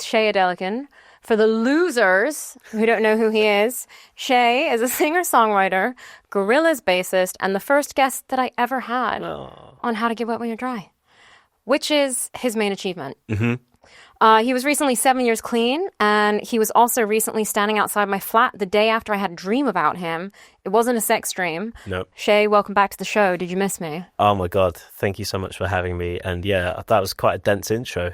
Seye Adelekan. For the losers who don't know who he is, Shay is a singer-songwriter, Gorillaz bassist, and the first guest that I ever had on How to Get Wet When You're Dry, which is his main achievement. Mm-hmm. He was recently 7 years clean, and he was also recently standing outside my flat the day after I had a dream about him. It wasn't a sex dream. Nope. Shay, welcome back to the show. Did you miss me? Oh my God. Thank you so much for having me. And yeah, that was quite a dense intro.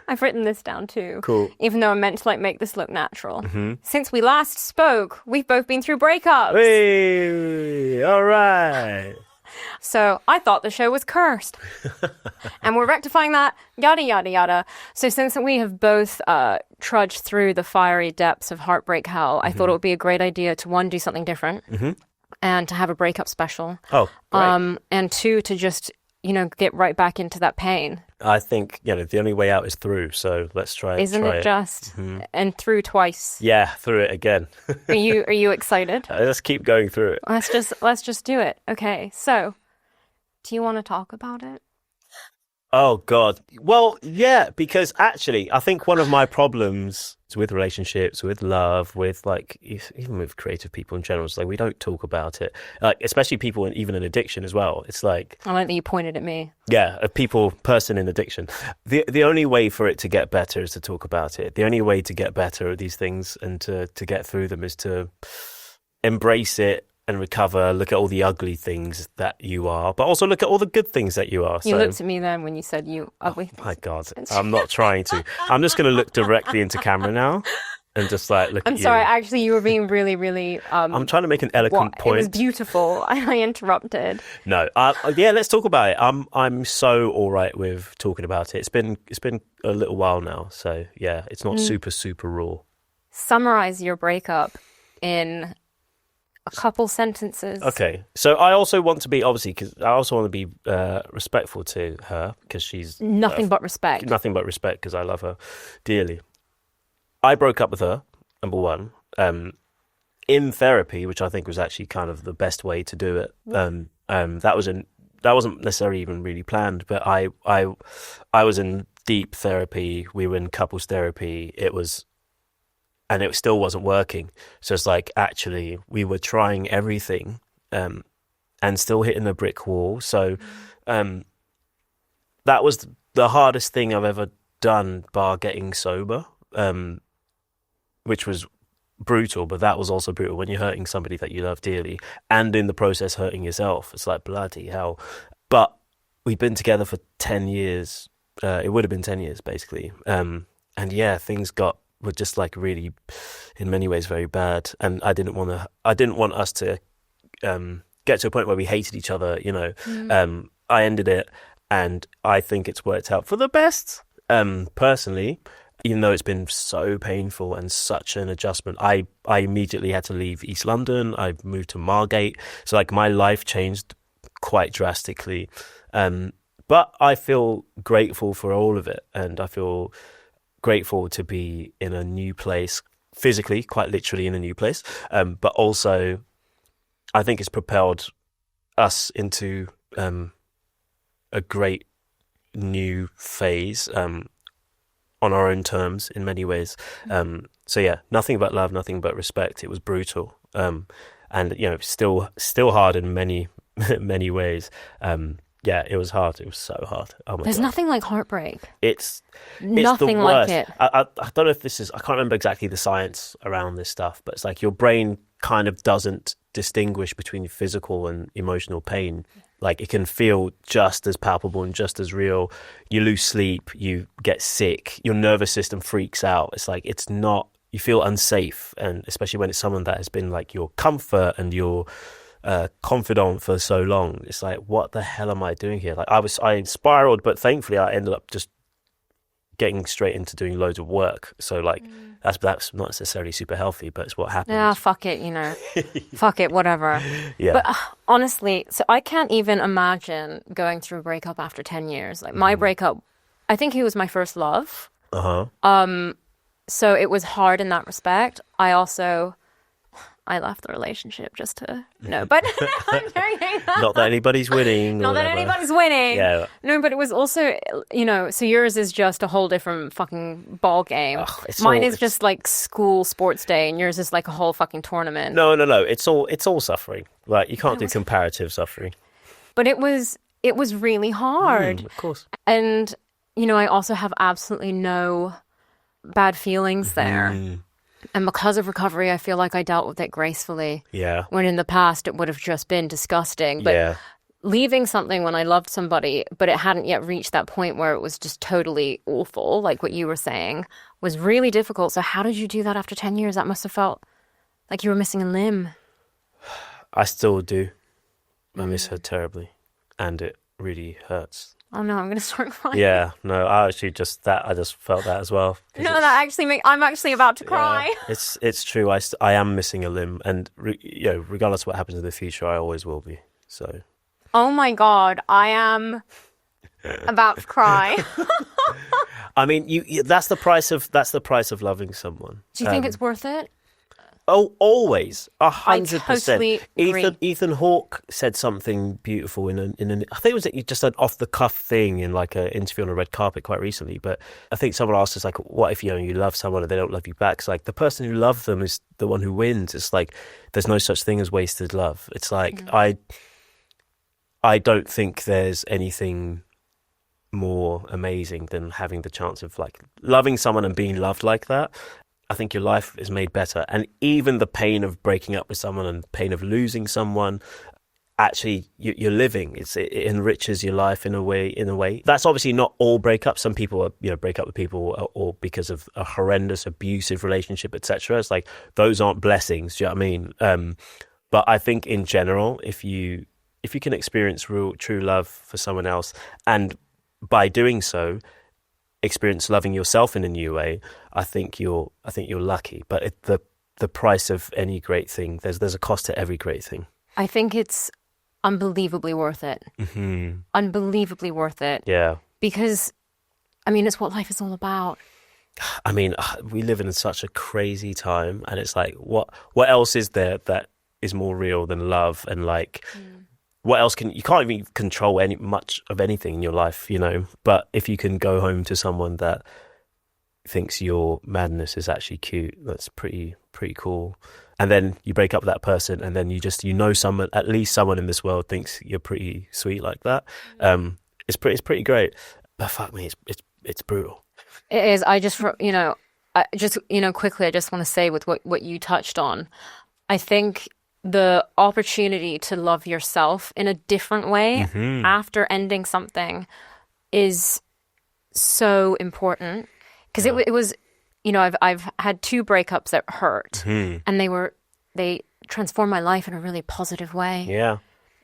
I've written this down too. Cool. Even though I meant to make this look natural. Mm-hmm. Since we last spoke, we've both been through breakups. Hey, all right. So I thought the show was cursed. And we're rectifying that, yada, yada, yada. So since we have both trudged through the fiery depths of heartbreak hell, I thought it would be a great idea to, one, do something different, and to have a breakup special. Oh, great. And two, to just, get right back into that pain. I think, the only way out is through, so let's try it. Isn't it just? Mm-hmm. And through twice. Yeah, through it again. Are you excited? Let's keep going through it. Let's just do it. Okay, so do you want to talk about it? Oh, God. Well, yeah, because actually, I think one of my problems with relationships, with love, with even with creative people in general, is we don't talk about it. Especially people even in addiction as well. It's I like that you pointed at me. Yeah, a person in addiction. The only way for it to get better is to talk about it. The only way to get better at these things and to get through them is to embrace it and recover, look at all the ugly things that you are, but also look at all the good things that you are. You looked at me then when you said you ugly. Oh my God, I'm not trying to. I'm just going to look directly into camera now and just look at you. I'm sorry, actually, you were being really, really... I'm trying to make an eloquent point. It was beautiful. I interrupted. No, yeah, let's talk about it. I'm so all right with talking about it. It's been a little while now, so yeah, it's not super, super raw. Summarize your breakup in a couple sentences. Okay, so I also want to be respectful to her because she's nothing but respect. Nothing but respect because I love her dearly. I broke up with her, number one, in therapy, which I think was actually kind of the best way to do it. That wasn't necessarily even really planned, but I was in deep therapy. We were in couples therapy. And it still wasn't working. So it's actually, we were trying everything and still hitting a brick wall. So that was the hardest thing I've ever done, bar getting sober, which was brutal. But that was also brutal when you're hurting somebody that you love dearly and in the process hurting yourself. It's bloody hell. But we'd been together for 10 years. It would have been 10 years, basically. And yeah, things were just really, in many ways, very bad, and I didn't want us to get to a point where we hated each other. I ended it, and I think it's worked out for the best. Personally, even though it's been so painful and such an adjustment, I immediately had to leave East London. I moved to Margate, so my life changed quite drastically. But I feel grateful for all of it, and I feel grateful to be in a new place, physically, quite literally in a new place, but also I think it's propelled us into a great new phase on our own terms in many ways. So yeah, nothing but love, nothing but respect. It was brutal, and still hard in many many ways. Yeah, it was hard. It was so hard. Oh my There's God. nothing like heartbreak. It's nothing the like worst. it. I don't know if this is, I can't remember exactly the science around this stuff, but it's your brain kind of doesn't distinguish between physical and emotional pain. It can feel just as palpable and just as real. You lose sleep, you get sick, your nervous system freaks out. It's not, you feel unsafe. And especially when it's someone that has been your comfort and your confidant for so long. It's what the hell am I doing here? I spiraled, but thankfully I ended up just getting straight into doing loads of work. So that's not necessarily super healthy, but it's what happens. Yeah, fuck it, fuck it, whatever. Yeah. But honestly, so I can't even imagine going through a breakup after 10 years. My breakup, I think he was my first love. Uh-huh. So it was hard in that respect. I also I left the relationship just to no, but I'm joking. Not that anybody's winning. Not that anybody's winning. Yeah. No, but it was also, so yours is just a whole different fucking ball game. Mine is just like school sports day, and yours is like a whole fucking tournament. No. It's all suffering. Like, you can't do comparative suffering. But it was really hard. Of course. And, I also have absolutely no bad feelings there. And because of recovery, I feel like I dealt with it gracefully. Yeah. When in the past, it would have just been disgusting. But leaving something when I loved somebody, but it hadn't yet reached that point where it was just totally awful, like what you were saying, was really difficult. So how did you do that after 10 years? That must have felt like you were missing a limb. I still do. I miss her terribly. And it really hurts. Oh no, I'm going to start crying. Yeah, no, I just felt that as well. No, that actually I'm actually about to cry. Yeah, it's true. I am missing a limb, and regardless of what happens in the future, I always will be. So. Oh my God, I am about to cry. I mean, that's the price of loving someone. Do you think it's worth it? Oh, always, 100%. Totally agree. Ethan Hawke said something beautiful in an I think it was just an off the cuff thing in like an interview on a red carpet quite recently. But I think someone asked us like, what if you love someone and they don't love you back? It's like the person who loved them is the one who wins. It's like there's no such thing as wasted love. It's like I don't think there's anything more amazing than having the chance of like loving someone and being loved like that. I think your life is made better. And even the pain of breaking up with someone and pain of losing someone, actually you're living. It enriches your life in a way. That's obviously not all breakups. Some people break up with people or because of a horrendous abusive relationship, etc. It's like those aren't blessings. Do you know what I mean? But I think in general, if you can experience real true love for someone else, and by doing so experience loving yourself in a new way, I think you're lucky. But the price of any great thing, there's a cost to every great thing. I think it's unbelievably worth it. Mm-hmm. Unbelievably worth it. Yeah. Because, I mean, it's what life is all about. I mean, we live in such a crazy time, and it's like, what else is there that is more real than love? And like, what else you can't even control much of anything in your life, but if you can go home to someone that thinks your madness is actually cute, that's pretty cool. And then you break up with that person, and then someone, at least someone in this world thinks you're pretty sweet like that. It's pretty great. But fuck me, it's brutal. It is. I just quickly, I just want to say with what you touched on, I think the opportunity to love yourself in a different way after ending something is so important. Because it was, I've had 2 breakups that hurt, and they transformed my life in a really positive way. Yeah,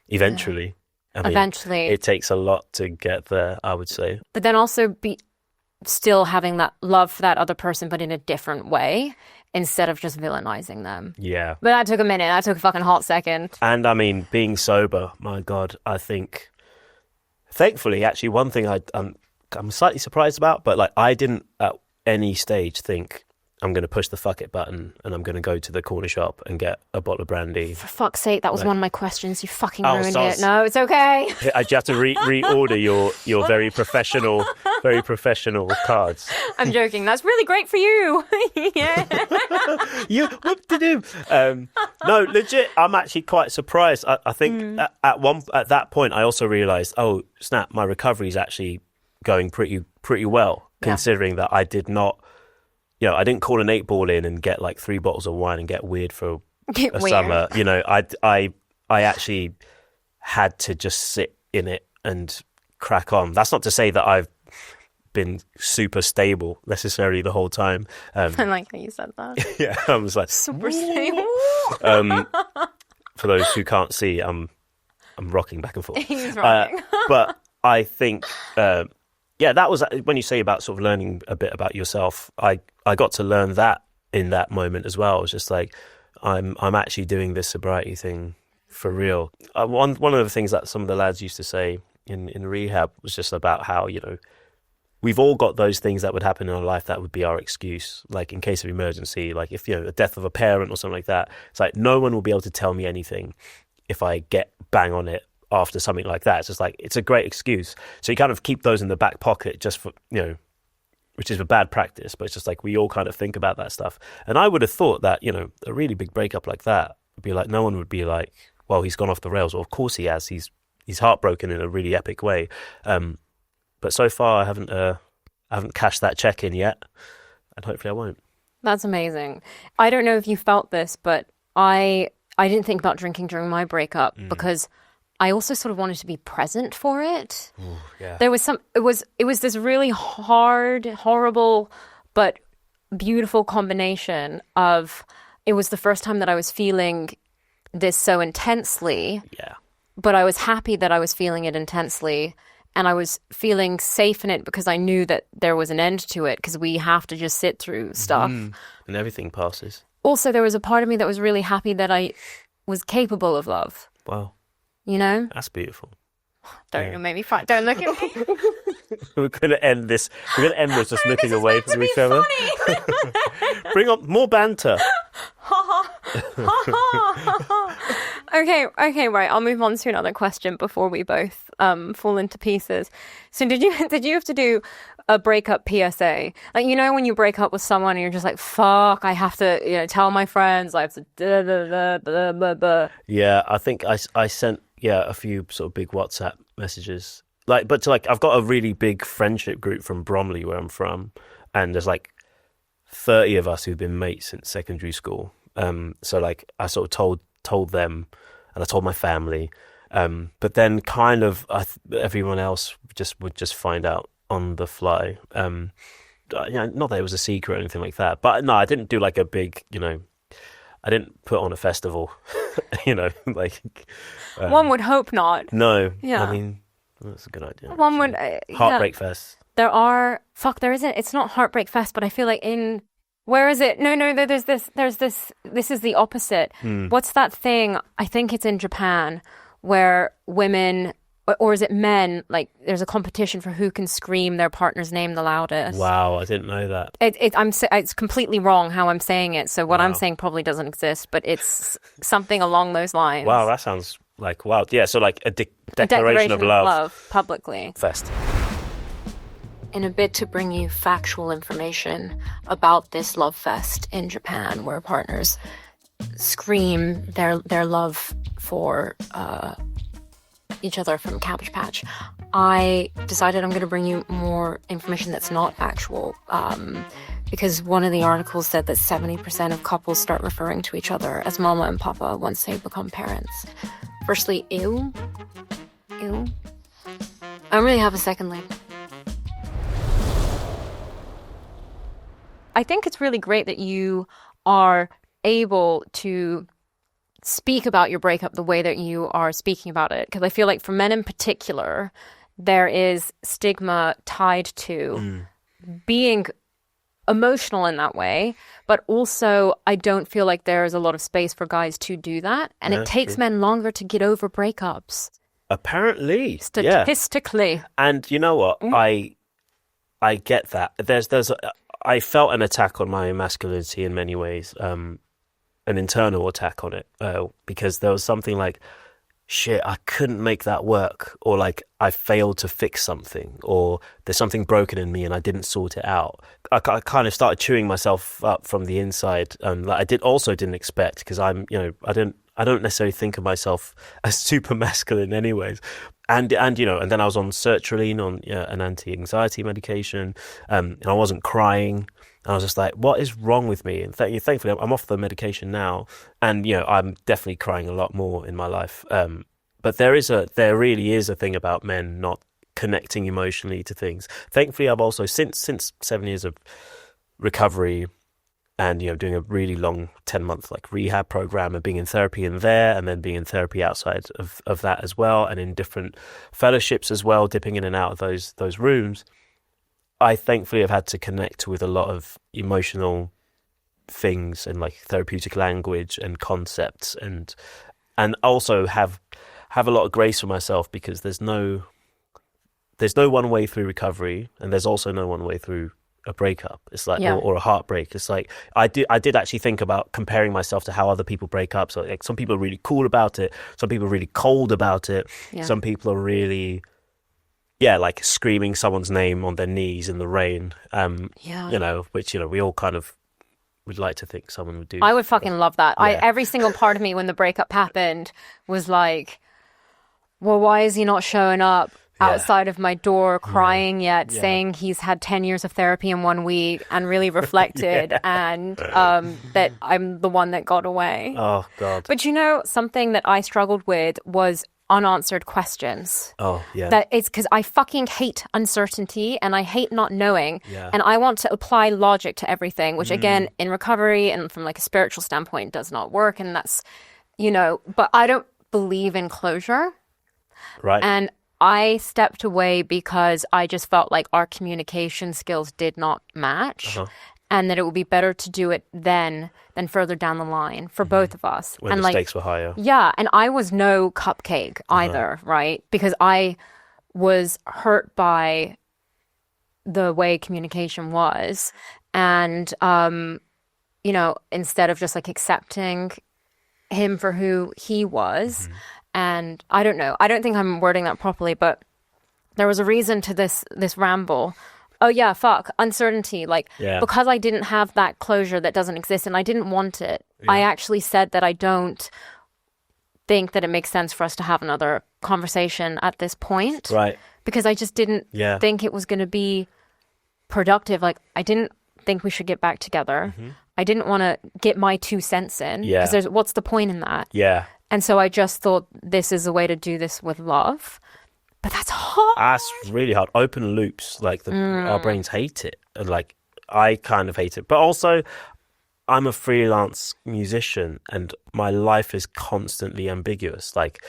eventually. I mean, eventually. It takes a lot to get there, I would say. But then also still having that love for that other person, but in a different way, instead of just villainizing them. Yeah. But that took a minute. That took a fucking hot second. And I mean, being sober, my God, I think, thankfully, actually, one thing I'm slightly surprised about, but like I didn't at any stage think I'm going to push the fuck it button and I'm going to go to the corner shop and get a bottle of brandy. For fuck's sake, that was one of my questions. You fucking ruined it. No, it's okay. I just have to reorder your very professional cards. I'm joking. That's really great for you. Yeah. You whoop-de-doo. No, legit. I'm actually quite surprised. I think at that point I also realised, oh snap, my recovery is actually going pretty well, considering that I did not. I didn't call an 8-ball in and get like 3 bottles of wine and get weird for a summer. I actually had to just sit in it and crack on. That's not to say that I've been super stable necessarily the whole time. I like how you said that. Yeah, I was like super stable. For those who can't see, I'm rocking back and forth. He's rocking. But I think. That was when you say about sort of learning a bit about yourself. I got to learn that in that moment as well. It was just like I'm actually doing this sobriety thing for real. One of the things that some of the lads used to say in rehab was just about how we've all got those things that would happen in our life that would be our excuse, like in case of emergency, like if, a death of a parent or something like that. It's like no one will be able to tell me anything if I get bang on it after something like that. It's just like, it's a great excuse. So you kind of keep those in the back pocket just for, which is a bad practice, but it's just like we all kind of think about that stuff. And I would have thought that, a really big breakup like that would be like, no one would be like, well, he's gone off the rails. Well, of course he has. He's heartbroken in a really epic way. But so far I haven't cashed that check in yet, and hopefully I won't. That's amazing. I don't know if you felt this, but I didn't think about drinking during my breakup because I also sort of wanted to be present for it. Ooh, yeah. There was it was this really hard, horrible, but beautiful combination of, it was the first time that I was feeling this so intensely. Yeah. But I was happy that I was feeling it intensely, and I was feeling safe in it because I knew that there was an end to it, because we have to just sit through stuff. And everything passes. Also, there was a part of me that was really happy that I was capable of love. Wow. That's beautiful. Don't make me fight. Don't look at me. We're going to end this just looking away from each other. Bring up more banter. Okay, right. I'll move on to another question before we both fall into pieces. So did you have to do a breakup PSA? Like, when you break up with someone and you're just like, fuck, I have to, tell my friends, I have to blah, blah, blah, blah, blah. Yeah, I think I sent a few sort of big WhatsApp messages. I've got a really big friendship group from Bromley, where I'm from, and there's like 30 of us who've been mates since secondary school. So like I sort of told them, and I told my family, but then kind of everyone else would just find out on the fly. Not that it was a secret or anything like that, but no, I didn't do like a big, I didn't put on a festival, one would hope not. No. Yeah. I mean, that's a good idea. One would... Heartbreak Fest. There isn't... It's not Heartbreak Fest, but I feel like where is it? No, there's this... This is the opposite. What's that thing? I think it's in Japan, where women... Or is it men? Like, there's a competition for who can scream their partner's name the loudest. Wow, I didn't know that. It's completely wrong how I'm saying it. So what I'm saying probably doesn't exist, but it's something along those lines. Wow, that sounds like wild. Yeah, so like a declaration of love publicly. Fest. In a bid to bring you factual information about this love fest in Japan, where partners scream their love for each other from Cabbage Patch, I decided I'm going to bring you more information that's not factual, because one of the articles said that 70% of couples start referring to each other as mama and papa once they become parents. Firstly, ew. I don't really have a secondly. I think it's really great that you are able to speak about your breakup the way that you are speaking about it, because I feel like for men in particular, there is stigma tied to being emotional in that way, but also I don't feel like there is a lot of space for guys to do that, and it takes men longer to get over breakups. Apparently, statistically. Yeah. And you know what? I get that. I felt an attack on my masculinity in many ways. An internal attack on it, because there was something like, shit, I couldn't make that work, or like I failed to fix something, or there's something broken in me and I didn't sort it out. I kind of started chewing myself up from the inside, that I didn't expect, because I don't necessarily think of myself as super masculine anyways. And then I was on sertraline, on an anti-anxiety medication, and I wasn't crying. And I was just like, what is wrong with me? And thankfully, I'm off the medication now. And, I'm definitely crying a lot more in my life. But there really is a thing about men not connecting emotionally to things. Thankfully, I've also, since 7 years of recovery and, doing a really long 10-month rehab program and being in therapy in there, and then being in therapy outside of that as well, and in different fellowships as well, dipping in and out of those rooms, I thankfully have had to connect with a lot of emotional things and therapeutic language and concepts, and also have a lot of grace for myself, because there's no there's no one way through recovery, and there's also no one way through a breakup. It's like, or a heartbreak. It's like, I did actually think about comparing myself to how other people break up. So like, some people are really cool about it. Some people are really cold about it. Yeah. Some people are really, like screaming someone's name on their knees in the rain. You know, which, you know, we all kind of would like to think someone would do. I would fucking love that. Yeah. Every single part of me when the breakup happened was like, well, why is he not showing up outside of my door crying yet, saying he's had 10 years of therapy in 1 week and really reflected and that I'm the one that got away. Oh, God. But you know, something that I struggled with was unanswered questions. Oh, yeah. That it's because I fucking hate uncertainty and I hate not knowing. Yeah. And I want to apply logic to everything, which again, in recovery and from like a spiritual standpoint does not work. And that's, you know, but I don't believe in closure. Right. And I stepped away because I just felt like our communication skills did not match and that it would be better to do it then than further down the line for both of us. When and the stakes were higher. Yeah. And I was no cupcake either, right? Because I was hurt by the way communication was. And, you know, instead of just like accepting him for who he was, and I don't know. I don't think I'm wording that properly, but there was a reason to this ramble. Oh yeah, fuck, uncertainty. Like, because I didn't have that closure that doesn't exist and I didn't want it, I actually said that I don't think that it makes sense for us to have another conversation at this point. Right. Because I just didn't think it was going to be productive. Like, I didn't think we should get back together. I didn't want to get my 2 cents in. Because what's the point in that? Yeah. And so I just thought this is a way to do this with love. But that's hard. That's really hard. Open loops, like our brains hate it. And like, I kind of hate it. But also, I'm a freelance musician and my life is constantly ambiguous. Like,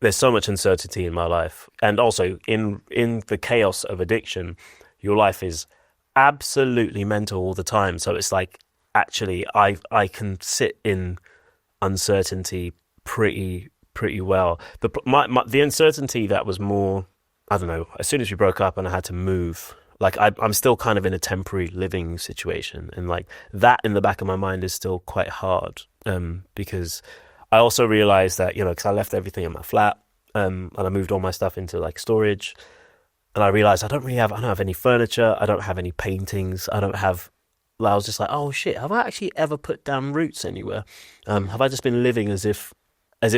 there's so much uncertainty in my life. And also, in the chaos of addiction, your life is absolutely mental all the time. So it's like, actually, I can sit in uncertainty pretty well. The uncertainty that was more, I don't know, as soon as we broke up and I had to move, like I'm still kind of in a temporary living situation, and like that in the back of my mind is still quite hard, because I also realized that, you know, because I left everything in my flat, and I moved all my stuff into like storage, and I realized I don't have any furniture, I don't have any paintings, I was just like, oh shit, have I actually ever put down roots anywhere? Have I just been living as if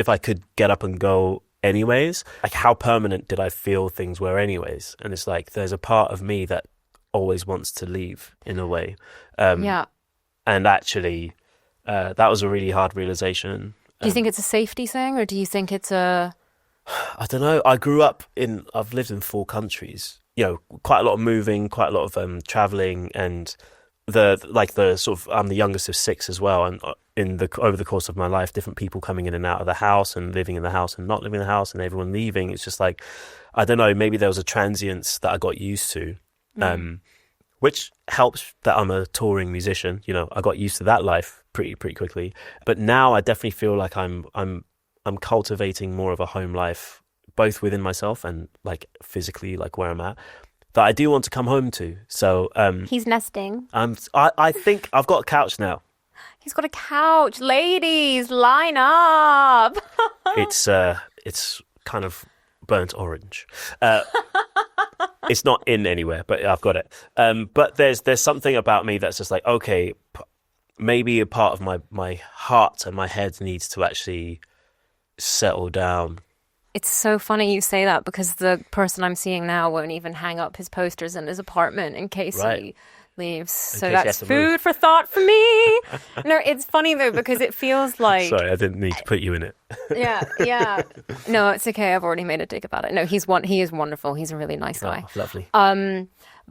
I could get up and go anyways? Like, how permanent did I feel things were anyways? And it's like, there's a part of me that always wants to leave in a way. And actually, that was a really hard realization. Do you think it's a safety thing, or do you think it's a... I don't know. I've lived in 4 countries, you know, quite a lot of moving, quite a lot of traveling, and I'm the youngest of 6 as well, and over the course of my life, different people coming in and out of the house and living in the house and not living in the house and everyone leaving. It's just like, I don't know, maybe there was a transience that I got used to, which helps that I'm a touring musician. You know, I got used to that life pretty quickly. But now I definitely feel like I'm cultivating more of a home life, both within myself and like physically, like where I'm at, that I do want to come home to. So he's nesting. I think I've got a couch now. He's got a couch. Ladies, line up. It's kind of burnt orange. It's not in anywhere, but I've got it. But there's something about me that's just like, okay, maybe a part of my heart and my head needs to actually settle down. It's so funny you say that, because the person I'm seeing now won't even hang up his posters in his apartment in case he leaves. So that's food for thought for me. No, it's funny though, because it feels like... Sorry, I didn't need to put you in it. Yeah. No, it's okay. I've already made a dig about it. No, he is wonderful. He's a really nice guy. Oh, lovely.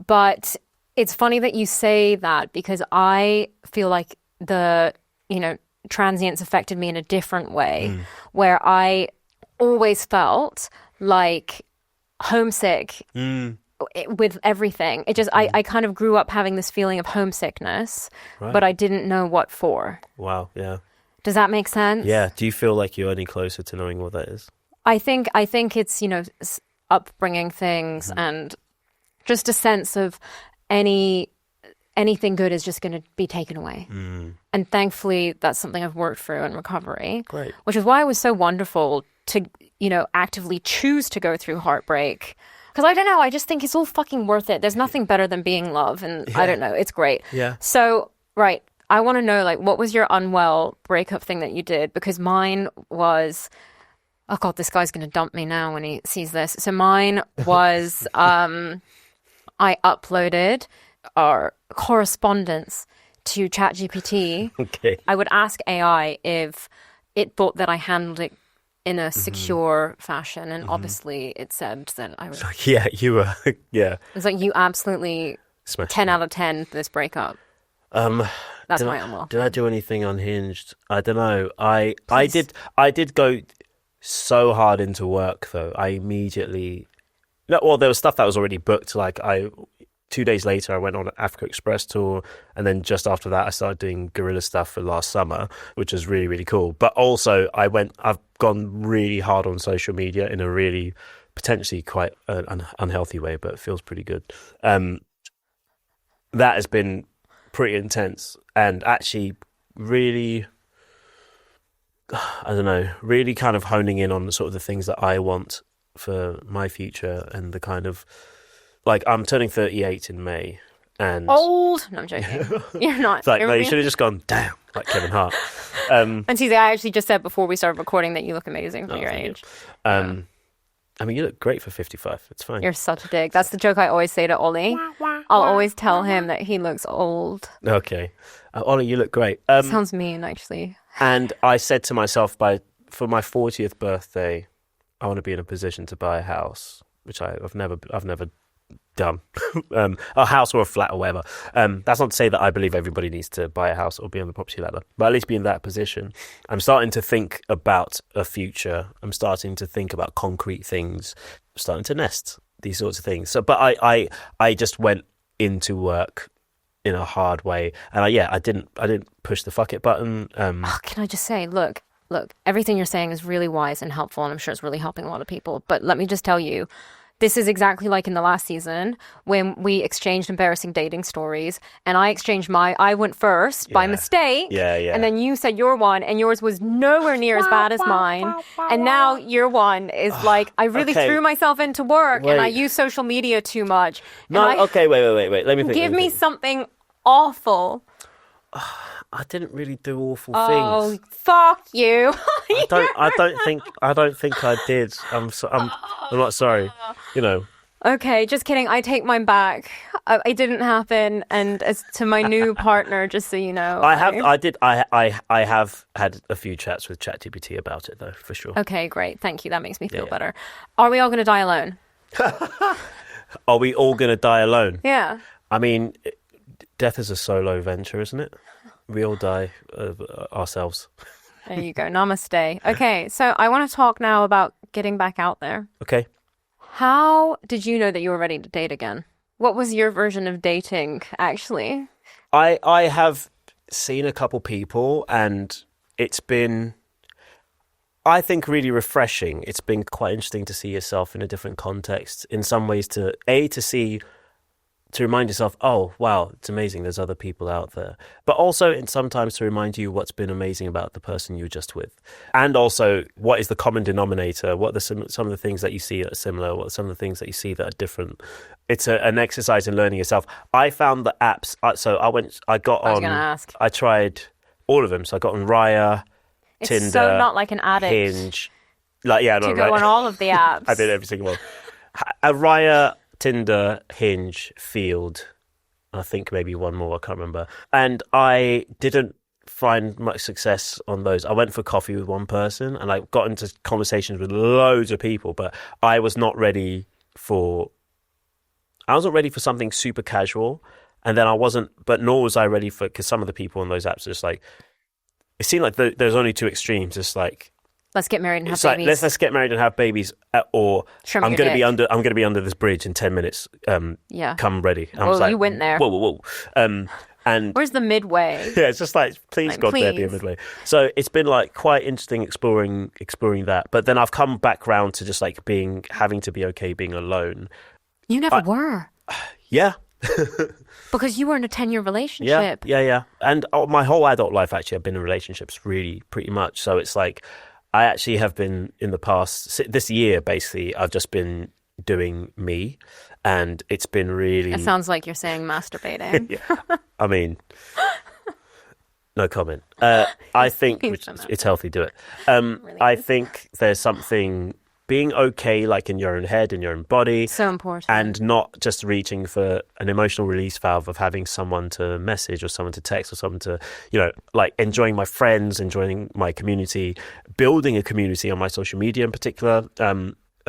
But it's funny that you say that, because I feel like the, you know, transience affected me in a different way, where I always felt like homesick with everything. It just, I kind of grew up having this feeling of homesickness, but I didn't know what for. Wow, yeah. Does that make sense? Yeah. Do you feel like you're any closer to knowing what that is? I think it's, you know, upbringing things and just a sense of anything good is just going to be taken away. And thankfully, that's something I've worked through in recovery. Great. Which is why it was so wonderful to, actively choose to go through heartbreak. Because I don't know, I just think it's all fucking worth it. There's nothing better than being love. And I don't know, it's great. Yeah. So, right, I want to know, like, what was your unwell breakup thing that you did? Because mine was... Oh, God, this guy's going to dump me now when he sees this. So mine was I uploaded our correspondence to ChatGPT. Okay. I would ask AI if it thought that I handled it in a secure fashion. And obviously it said that I was... Yeah, you were. Yeah. It's like, you absolutely Smashed 10 out of 10 for this breakup. That's my unwell. Did I do anything unhinged? I don't know. I did go so hard into work though. I immediately... No, well, there was stuff that was already booked. Like 2 days later, I went on an Africa Express tour, and then just after that, I started doing Gorillaz stuff for last summer, which was really, really cool. But also, I've gone really hard on social media in a really potentially quite unhealthy way, but it feels pretty good. That has been pretty intense, and actually really, I don't know, really kind of honing in on sort of the things that I want for my future, and the kind of, like, I'm turning 38 in May, and... Old! No, I'm joking. You're not. It's like, no, you should have just gone, damn, like Kevin Hart. And Seye, I actually just said before we started recording that you look amazing for your age. I mean, you look great for 55. It's fine. You're such a dig. That's the joke I always say to Ollie. I'll always tell him that he looks old. Okay. Ollie, you look great. Sounds mean, actually. And I said to myself, for my 40th birthday, I want to be in a position to buy a house, which I've never done. A house or a flat or whatever. That's not to say that I believe everybody needs to buy a house or be on the property ladder, but at least be in that position. I'm starting to think about a future. I'm starting to think about concrete things. I'm starting to nest, these sorts of things. So, but I just went into work in a hard way, and I didn't push the fuck it button. Can I just say, look, everything you're saying is really wise and helpful, and I'm sure it's really helping a lot of people. But let me just tell you, this is exactly like in the last season when we exchanged embarrassing dating stories, and I went first by mistake. Yeah. And then you said your one, and yours was nowhere near as bad as mine. And now your one is like, I really threw myself into work, and I use social media too much. Okay, wait. Let me think. Give me something awful. I didn't really do awful things. Oh, fuck you! I don't think I did. I'm not sorry. Okay, just kidding. I take mine back. It didn't happen. And as to my new partner, just so you know, I have had a few chats with ChatGPT about it though, for sure. Okay, great. Thank you. That makes me feel better. Are we all going to die alone? Are we all going to die alone? Yeah. I mean, death is a solo venture, isn't it? We all die ourselves. There you go. Namaste. Okay, so I want to talk now about getting back out there. Okay. How did you know that you were ready to date again? What was your version of dating, actually? I have seen a couple people, and it's been, I think, really refreshing. It's been quite interesting to see yourself in a different context. In some ways, to remind yourself, oh, wow, it's amazing, there's other people out there. But also, sometimes to remind you what's been amazing about the person you were just with. And also, what is the common denominator? What are some of the things that you see that are similar? What are some of the things that you see that are different? It's an exercise in learning yourself. I found the apps, I tried all of them. So I got on Raya, Tinder, It's so not like an addict. Hinge. To go on all of the apps. I did every single one. Raya, Tinder, Hinge, Field, I think maybe one more, I can't remember. And I didn't find much success on those. I went for coffee with one person, and I got into conversations with loads of people, but I was not ready for something super casual. And then nor was I ready for, because some of the people on those apps are just like, it seemed like there's only two extremes. It's like, let's get married and have babies. babies. Let's get married and have babies, or I'm going to be under this bridge in 10 minutes. Come ready. And You went there. Whoa. And where's the midway? yeah, it's just like, please, Like, God, there be a please. midway. So it's been like quite interesting exploring that. But then I've come back round to just like having to be okay being alone. You never were. Yeah. Because you were in a 10-year relationship. Yeah. And my whole adult life, actually, I've been in relationships really pretty much. So it's like, I actually have been in the past, this year, basically, I've just been doing me. And it's been really... It sounds like you're saying masturbating. Yeah. I mean, no comment. I think it's healthy, do it. Really I is. think there's something... being okay, like in your own head, in your own body. So important. And not just reaching for an emotional release valve of having someone to message or someone to text or someone to, like enjoying my friends, enjoying my community, building a community on my social media in particular.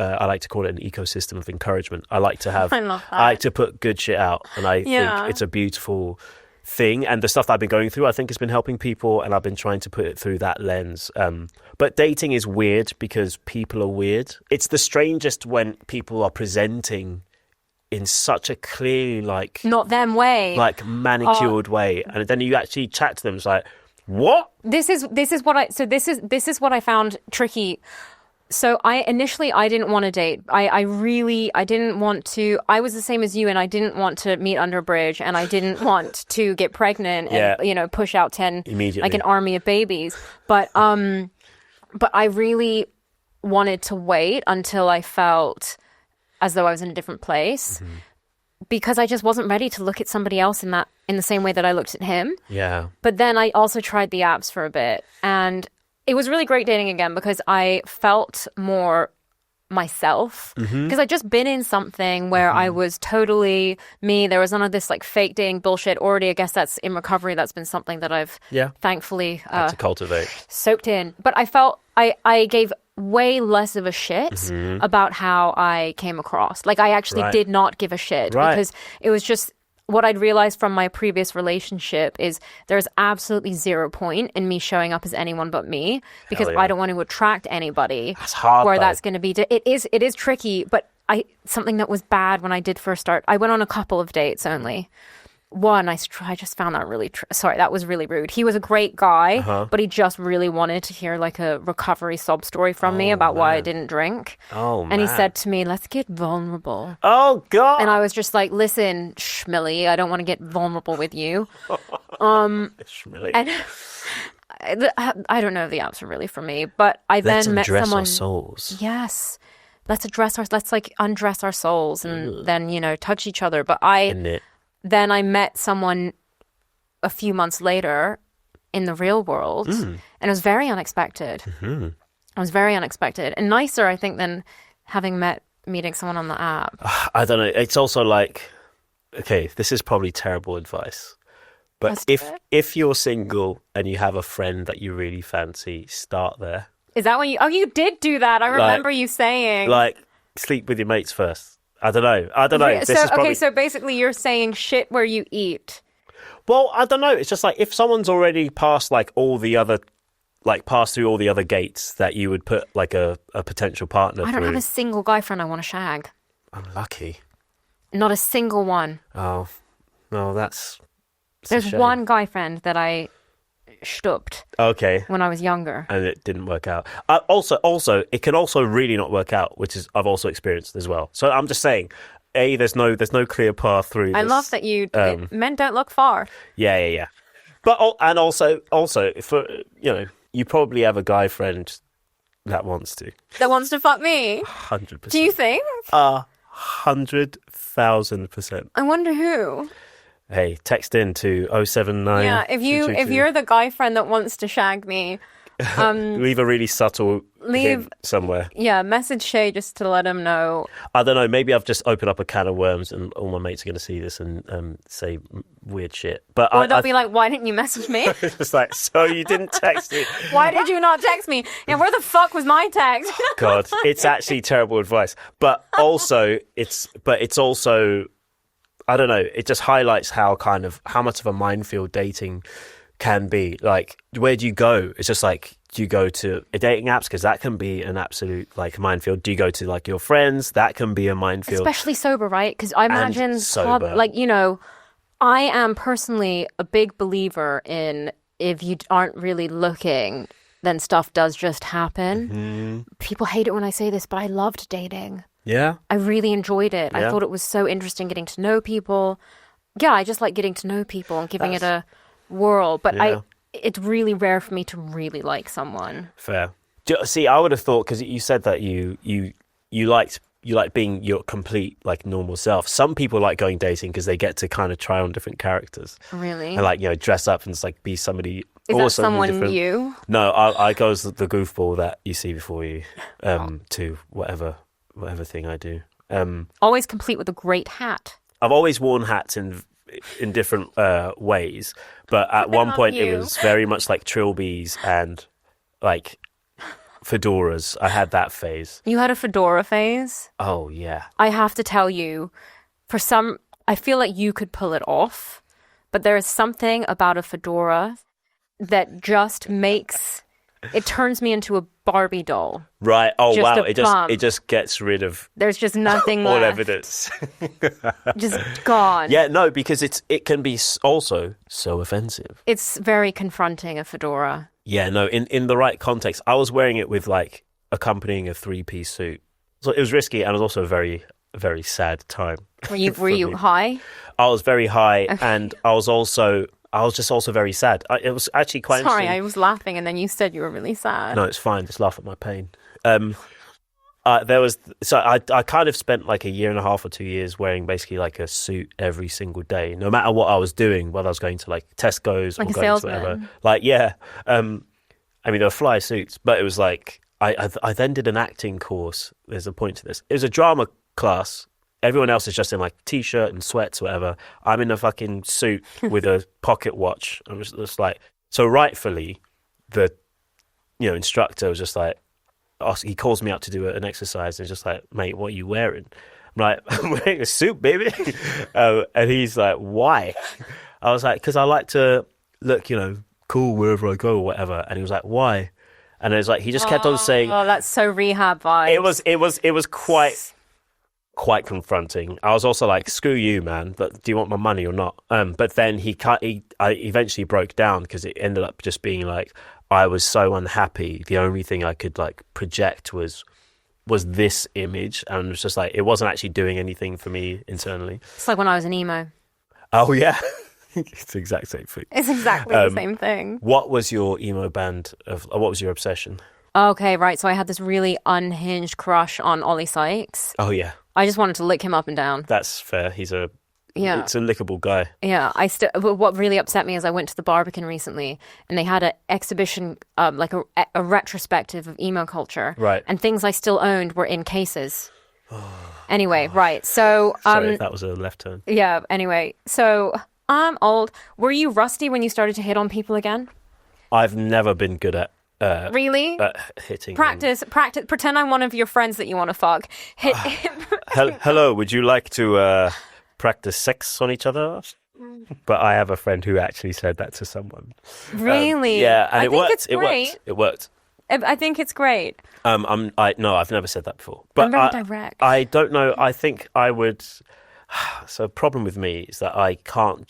I like to call it an ecosystem of encouragement. I like to have, I love that. I like to put good shit out. And I think it's a beautiful thing. And the stuff that I've been going through, I think has been helping people. And I've been trying to put it through that lens. But dating is weird because people are weird. It's the strangest when people are presenting in such a clearly not them way. like manicured way. And then you actually chat to them. It's like, what? This is what I found tricky. So I didn't want to date. I didn't want to. I was the same as you, and I didn't want to meet under a bridge, and I didn't want to get pregnant and push out 10 immediately, like an army of babies. But I really wanted to wait until I felt as though I was in a different place, because I just wasn't ready to look at somebody else in the same way that I looked at him. Yeah. But then I also tried the apps for a bit, and it was really great dating again because I felt more myself, because I'd just been in something where I was totally me. There was none of this like fake dating bullshit already. I guess that's in recovery. That's been something that I've thankfully had to cultivate, soaked in. But I felt I gave way less of a shit about how I came across. Like I actually did not give a shit because it was just... What I'd realized from my previous relationship is there's absolutely 0 point in me showing up as anyone but me, because I don't want to attract anybody. That's hard, where though. that's going to be. It is tricky, but something that was bad when I did first start. I went on a couple of dates only. One, I just found that really... Sorry, that was really rude. He was a great guy, but he just really wanted to hear like a recovery sob story from me about why I didn't drink. And he said to me, let's get vulnerable. Oh, God. And I was just like, listen, Schmilly, I don't want to get vulnerable with you. Schmilly. And I don't know if the apps are really for me, but I then met someone... Let's undress our souls. Yes. Let's like undress our souls and then, touch each other. But then I met someone a few months later in the real world, and it was very unexpected. It was very unexpected and nicer, I think, than meeting someone on the app. I don't know. It's also like, okay, this is probably terrible advice, but if you're single and you have a friend that you really fancy, start there. Is that when you did do that? I remember you saying. Like, sleep with your mates first. I don't know. So basically you're saying shit where you eat. Well, I don't know. It's just like if someone's already passed like passed through all the other gates that you would put like a potential partner through. I don't have a single guy friend I want to shag. I'm lucky. Not a single one. Oh, no, that's... There's one guy friend that I stopped. Okay. When I was younger. And it didn't work out. Also, it can also really not work out, which is I've also experienced as well. So I'm just saying, there's no clear path through this. I love that men don't look far. Yeah. But also, for you probably have a guy friend that wants to fuck me. 100%. Do you think? 100,000%. I wonder who. Hey, text in to 079. Yeah, if you're the guy friend that wants to shag me, leave a really subtle hint somewhere. Yeah, message Shay just to let him know. I don't know. Maybe I've just opened up a can of worms, and all my mates are going to see this and say weird shit. But they'll be like, "Why didn't you message me?" It's like, so you didn't text me. Why did you not text me? Yeah, where the fuck was my text? God, it's actually terrible advice. But it's also. I don't know. It just highlights how much of a minefield dating can be. Like, where do you go? It's just like, do you go to dating apps? Because that can be an absolute like minefield. Do you go to like your friends? That can be a minefield. Especially sober, right? Because I imagine sober. I am personally a big believer in if you aren't really looking, then stuff does just happen. People hate it when I say this, but I loved dating. Yeah. I really enjoyed it. Yeah. I thought it was so interesting getting to know people. Yeah, I just like getting to know people and giving it a whirl. But it's really rare for me to really like someone. Fair. See, I would have thought, because you said that you like being your complete, like, normal self. Some people like going dating because they get to kind of try on different characters. Really? And, like, dress up and just, like, be somebody. Is that someone different. new? No, I go as the goofball that you see before you to whatever thing I do. Always complete with a great hat. I've always worn hats in different ways, but at one point it was very much like trilbies and, like, fedoras. I had that phase. You had a fedora phase? Oh, yeah. I have to tell you, I feel like you could pull it off, but there is something about a fedora that just it turns me into a Barbie doll. Right. Oh, just wow. It just gets rid of there's just nothing all left. evidence. Just gone. Yeah, no, because it can be also so offensive. It's very confronting, a fedora. Yeah, no, in the right context. I was wearing it with, like, accompanying a 3-piece suit. So it was risky, and it was also a very, very sad time. Were you high? I was very high, and I was just also very sad. It was actually quite Sorry, interesting. I was laughing, and then you said you were really sad. No, it's fine. Just laugh at my pain. I kind of spent like a year and a half or 2 years wearing basically like a suit every single day, no matter what I was doing, whether I was going to like Tesco's like or a going salesman. to whatever. Like, yeah. I mean, they were fly suits, but it was like, I then did an acting course. There's a point to this. It was a drama class. Everyone else is just in like t-shirt and sweats, whatever. I'm in a fucking suit with a pocket watch. I was just like, so rightfully, the instructor was just like, he calls me out to do an exercise and just like, mate, what are you wearing? I'm like, I'm wearing a suit, baby. And he's like, why? I was like, because I like to look, cool wherever I go or whatever. And he was like, why? And it was like, he just kept on saying, oh, that's so rehab vibes. It was quite confronting. I was also like, screw you, man, but do you want my money or not? But then I eventually broke down because it ended up just being like, I was so unhappy. The only thing I could like project was this image, and it was just like, it wasn't actually doing anything for me internally. It's like when I was an emo. Oh yeah. It's the exact same thing. It's exactly the same thing. What was your emo band what was your obsession? Okay, right. So I had this really unhinged crush on Ollie Sykes. Oh yeah. I just wanted to lick him up and down. That's fair. It's a lickable guy. Yeah, but what really upset me is I went to the Barbican recently, and they had an exhibition, like a retrospective of emo culture. Right. And things I still owned were in cases. Anyway, right. So sorry if that was a left turn. Yeah. Anyway, so I'm old. Were you rusty when you started to hit on people again? I've never been good at. Really? Hitting. Practice. Pretend I'm one of your friends that you want to fuck. Hello, would you like to practice sex on each other? But I have a friend who actually said that to someone. Really? Yeah, and I it think worked. it's great. It worked. I think it's great. No, I've never said that before. But I'm very direct. I don't know. I think I would. So the problem with me is that I can't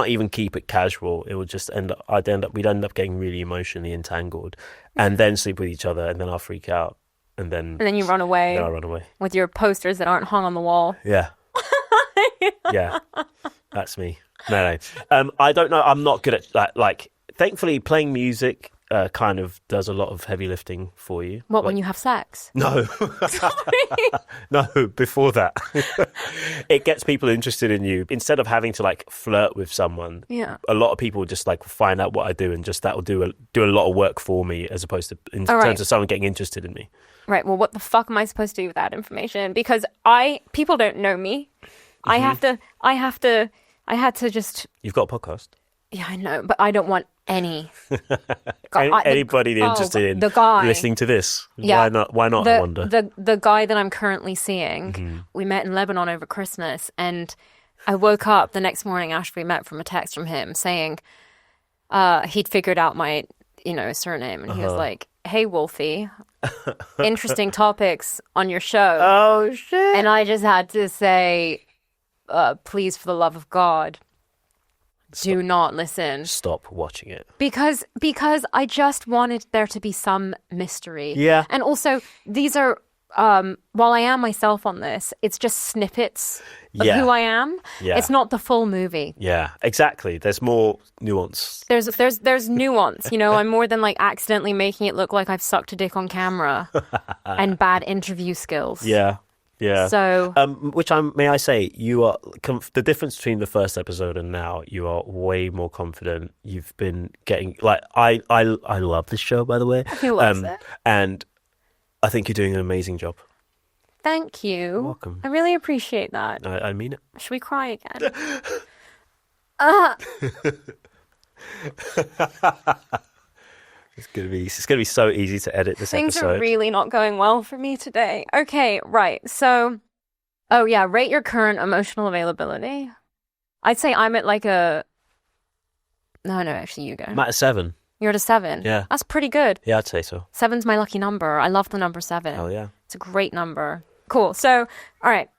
even keep it casual. It would just we'd end up getting really emotionally entangled, and then sleep with each other, and then I'll freak out, and then you run away. Then I run away with your posters that aren't hung on the wall. Yeah. Yeah, that's me. No. I don't know. I'm not good at that. Like, thankfully, playing music kind of does a lot of heavy lifting for you. What, when you have sex? No. No, before that. It gets people interested in you. Instead of having to like flirt with someone, yeah, a lot of people just like find out what I do, and just that will do a lot of work for me, as opposed to in terms of someone getting interested in me. Right. Well, what the fuck am I supposed to do with that information? Because people don't know me. Mm-hmm. I had to just... You've got a podcast. Yeah, I know, but I don't want any... Anybody interested in listening to this? Yeah, Why not, I wonder? The guy that I'm currently seeing, we met in Lebanon over Christmas, and I woke up the next morning after we met from a text from him saying he'd figured out my, surname, and he was like, "Hey, Wolfie, interesting topics on your show." Oh, shit. And I just had to say... please, for the love of God, do not listen. Stop watching it. Because I just wanted there to be some mystery. Yeah. And also, these are, while I am myself on this, it's just snippets of who I am. Yeah. It's not the full movie. Yeah, exactly. There's more nuance. There's nuance. You know, I'm more than like accidentally making it look like I've sucked a dick on camera and bad interview skills. Yeah. Yeah. So, may I say, you are the difference between the first episode and now. You are way more confident. You've been getting like I love this show, by the way. He loves it, and I think you're doing an amazing job. Thank you. You're welcome. I really appreciate that. I mean it. Should we cry again? It's gonna be so easy to edit this Things episode. are really not going well for me today. Okay, right. So, rate your current emotional availability. I'd say I'm at like a... No, actually you go. I'm at a 7. You're at a 7? Yeah. That's pretty good. Yeah, I'd say so. 7's my lucky number. I love the number 7. Hell yeah. It's a great number. Cool. So, all right.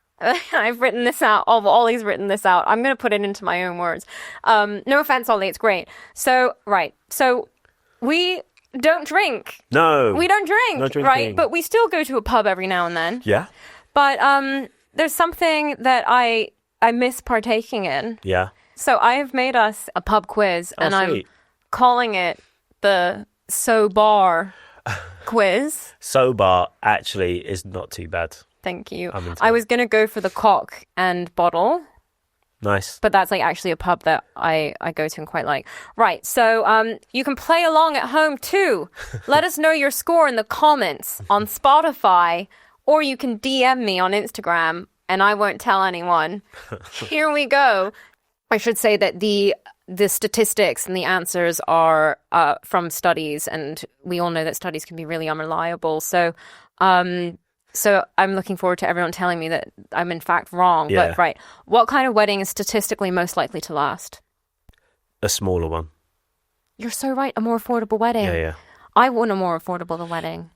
I've written this out. Ollie's written this out. I'm going to put it into my own words. No offense, Ollie. It's great. So, right. So, we don't drink. No. We don't drink, No drinking. right? But we still go to a pub every now and then. Yeah. But there's something that I miss partaking in. Yeah. So I have made us a pub quiz, and sweet. I'm calling it the Sobar Quiz. Sobar actually is not too bad. Thank you. I'm into I it. was going to go for the cock and bottle, Nice. but that's like actually a pub that I go to and quite like. Right, so you can play along at home too. Let us know your score in the comments on Spotify, or you can DM me on Instagram, and I won't tell anyone. Here we go. I should say that the statistics and the answers are from studies, and we all know that studies can be really unreliable. So I'm looking forward to everyone telling me that I'm in fact wrong. Yeah. But right, what kind of wedding is statistically most likely to last? A smaller one. You're so right. A more affordable wedding. Yeah. I want a more affordable wedding.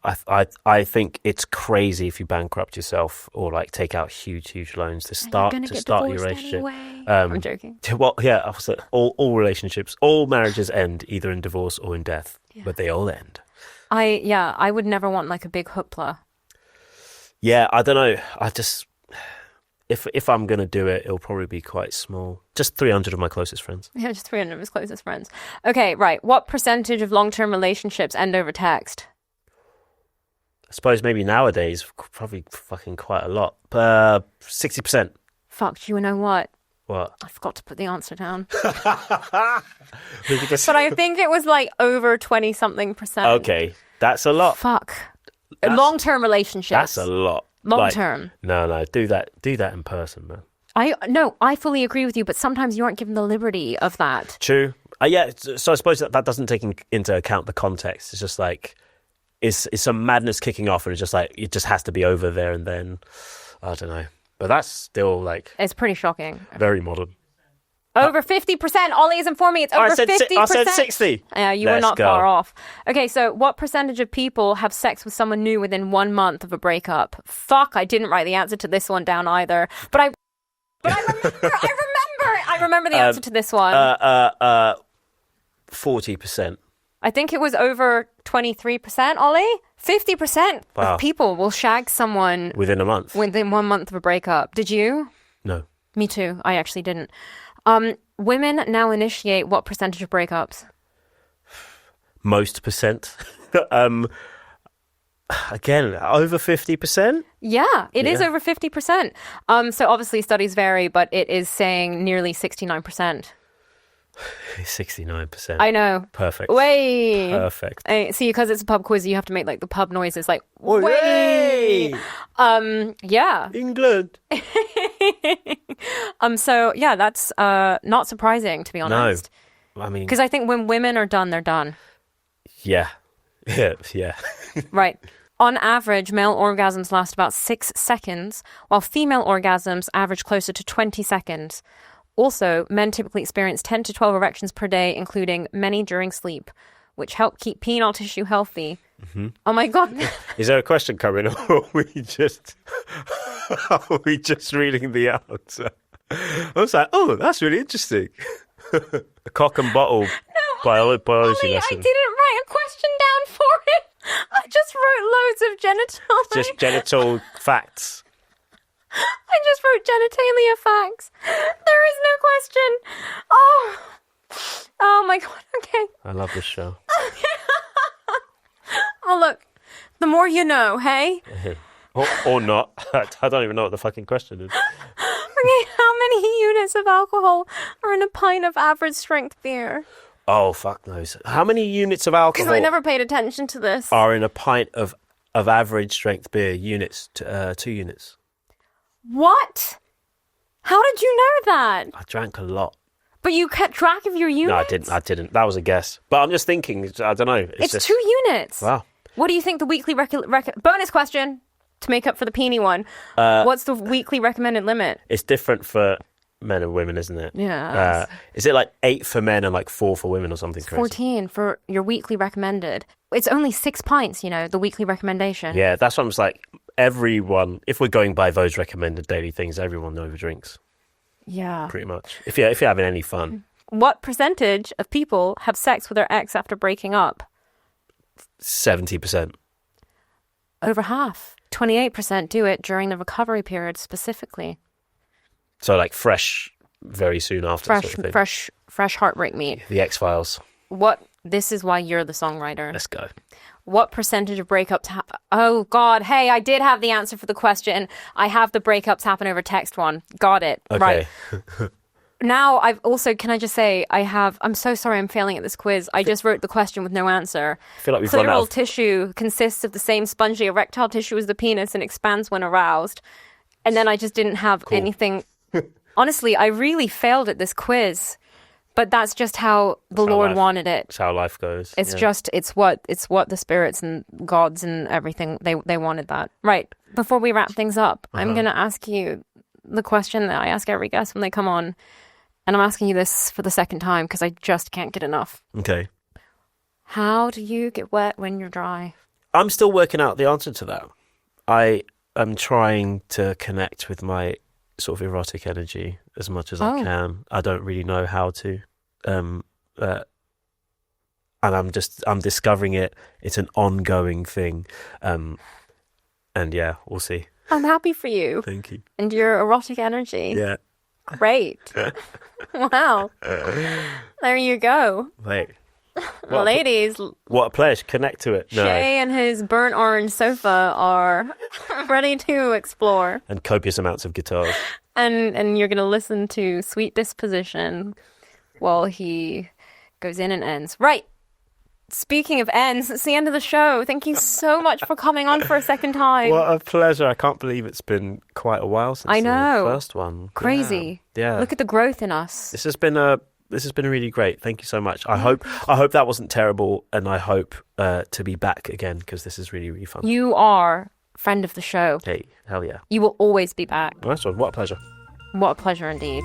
I think it's crazy if you bankrupt yourself or like take out huge loans to start You're gonna get your divorced relationship. anyway. I'm joking. Well, yeah, also, all relationships, all marriages end either in divorce or in death, but they all end. I would never want like a big hoopla. Yeah, I don't know. I just if I'm gonna do it, it'll probably be quite small. Just 300 of my closest friends. Yeah, just 300 of his closest friends. Okay, right. What percentage of long-term relationships end over text? I suppose maybe nowadays, probably fucking quite a lot. 60%. Fuck, do you know what? What? I forgot to put the answer down. We could just- But I think it was like over 20-something%. Okay, that's a lot. Fuck. Long-term relationships. That's a lot. Long-term. No, do that in person, man. I fully agree with you, but sometimes you aren't given the liberty of that. True. Yeah, so I suppose that doesn't take into account the context. It's just like, is some madness kicking off and it's just like, it just has to be over there and then, I don't know. But that's still like... It's pretty shocking. Very modern. Over 50%. Ollie has informed me it's over 50%. I said 60. Yeah, you were not far off. Okay, so what percentage of people have sex with someone new within 1 month of a breakup? Fuck, I didn't write the answer to this one down either. But I remember the answer to this one. 40%. I think it was over 23%, Ollie. 50% Wow. of people will shag someone Within a month? within 1 month of a breakup. Did you? No. Me too. I actually didn't. Women now initiate what percentage of breakups? Most percent. Again, over 50%? Yeah, it is Yeah. over 50%. So obviously studies vary, but it is saying nearly 69%. 69%. I know. Perfect. Way. Perfect. See, because it's a pub quiz, you have to make like the pub noises, like Way. way. Yeah. England. So yeah, that's not surprising to be honest. No. I mean, Because I think when women are done, they're done. yeah. Yeah. Right. On average, male orgasms last about 6 seconds, while female orgasms average closer to 20 seconds. Also, men typically experience 10 to 12 erections per day, including many during sleep, which help keep penile tissue healthy. Mm-hmm. Oh my God. Is there a question coming or are we just reading the answer? I was like, oh, that's really interesting. A cock and bottle biology Ollie, lesson. I didn't write a question down for it. I just wrote loads of genital. Just genital facts. I just wrote genitalia facts. There is no question. Oh my god. Okay. I love this show. Oh look, the more you know. Hey. or not. I don't even know what the fucking question is. Okay. How many units of alcohol are in a pint of average strength beer? Oh, fuck knows. How many units of alcohol Because I never paid attention to this. are in a pint of average strength beer? Units, 2 units. What? How did you know that? I drank a lot. But you kept track of your units? No, I didn't. That was a guess. But I'm just thinking, I don't know. It's just, 2 units. Wow. What do you think the weekly bonus question to make up for the peenie one? What's the weekly recommended limit? It's different for men and women, isn't it? Yeah. Is it like 8 for men and like 4 for women or something crazy? 14 for your weekly recommended. It's only 6 pints, the weekly recommendation. Yeah, that's what I'm just like. Everyone, if we're going by those recommended daily things, everyone overdrinks. Yeah. Pretty much. If you're having any fun. What percentage of people have sex with their ex after breaking up? 70%. Over half. 28% do it during the recovery period specifically. So like fresh, very soon after. Fresh, sort of thing. fresh heartbreak meat. The X-Files. This is why you're the songwriter. Let's go. What percentage of breakups oh God, hey, I did have the answer for the question. I have the breakups happen over text one. Got it. Okay. Right. Now I've also, can I just say, I'm so sorry I'm failing at this quiz. I just wrote the question with no answer. I feel like we've run out Clitoral of... tissue consists of the same spongy erectile tissue as the penis and expands when aroused. And then I just didn't have anything. Honestly, I really failed at this quiz. But that's just how the Lord wanted it. It's how life goes. It's what the spirits and gods and everything, they wanted that. Right. Before we wrap things up, I'm going to ask you the question that I ask every guest when they come on. And I'm asking you this for the second time because I just can't get enough. Okay. How do you get wet when you're dry? I'm still working out the answer to that. I am trying to connect with my sort of erotic energy as much as I can. I don't really know how to. And I'm discovering it. It's an ongoing thing. And yeah, we'll see. I'm happy for you. Thank you. And your erotic energy. Yeah. Great. Wow. There you go. Wait. Ladies. What a pleasure. Connect to it. No. Shay and his burnt orange sofa are ready to explore. And copious amounts of guitars. And you're going to listen to Sweet Disposition while he goes in and ends. Right. Speaking of ends, it's the end of the show. Thank you so much for coming on for a second time. What a pleasure. I can't believe it's been quite a while since I know. the first one. Crazy. Yeah. Look at the growth in us. This has been really great. Thank you so much. I hope that wasn't terrible, and I hope to be back again because this is really, really fun. You are friend of the show. Hey, hell yeah. You will always be back. Nice one. What a pleasure. What a pleasure indeed.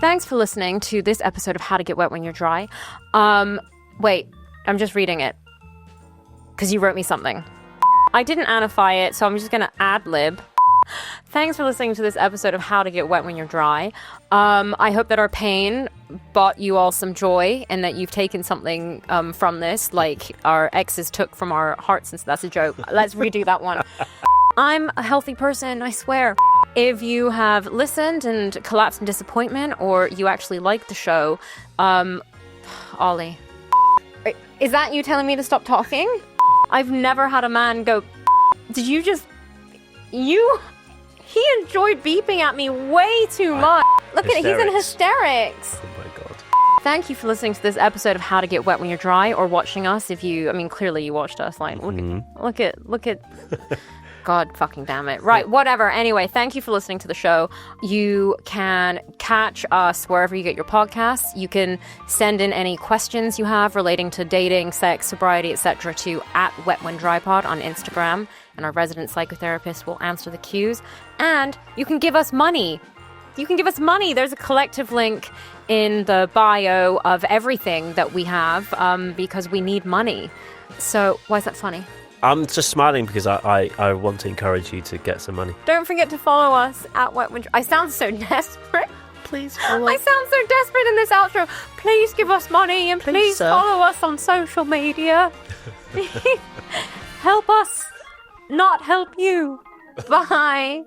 Thanks for listening to this episode of How to Get Wet When You're Dry. Wait, I'm just reading it because you wrote me something. I didn't anify it, so I'm just going to ad-lib. Thanks for listening to this episode of How to Get Wet When You're Dry. I hope that our pain brought you all some joy and that you've taken something from this, like our exes took from our hearts, since that's a joke. Let's redo that one. I'm a healthy person, I swear. If you have listened and collapsed in disappointment, or you actually like the show, Ollie, is that you telling me to stop talking? I've never had a man go, did you just, he enjoyed beeping at me way too much. Look at it, he's in hysterics. Oh my God. Thank you for listening to this episode of How to Get Wet When You're Dry, or watching us if you, clearly you watched us. Like, look at God fucking damn it. Right, whatever. Anyway, thank you for listening to the show. You can catch us wherever you get your podcasts. You can send in any questions you have relating to dating, sex, sobriety, etc. to @WetWhenDryPod on Instagram, and our resident psychotherapist will answer the cues. And you can give us money. There's a collective link in the bio of everything that we have because we need money. So why is that funny? I'm just smiling because I want to encourage you to get some money. Don't forget to follow us at Wet Wind. I sound so desperate. Please follow. I sound so desperate in this outro. Please give us money and please sir. follow us on social media. Help us not help you. Bye.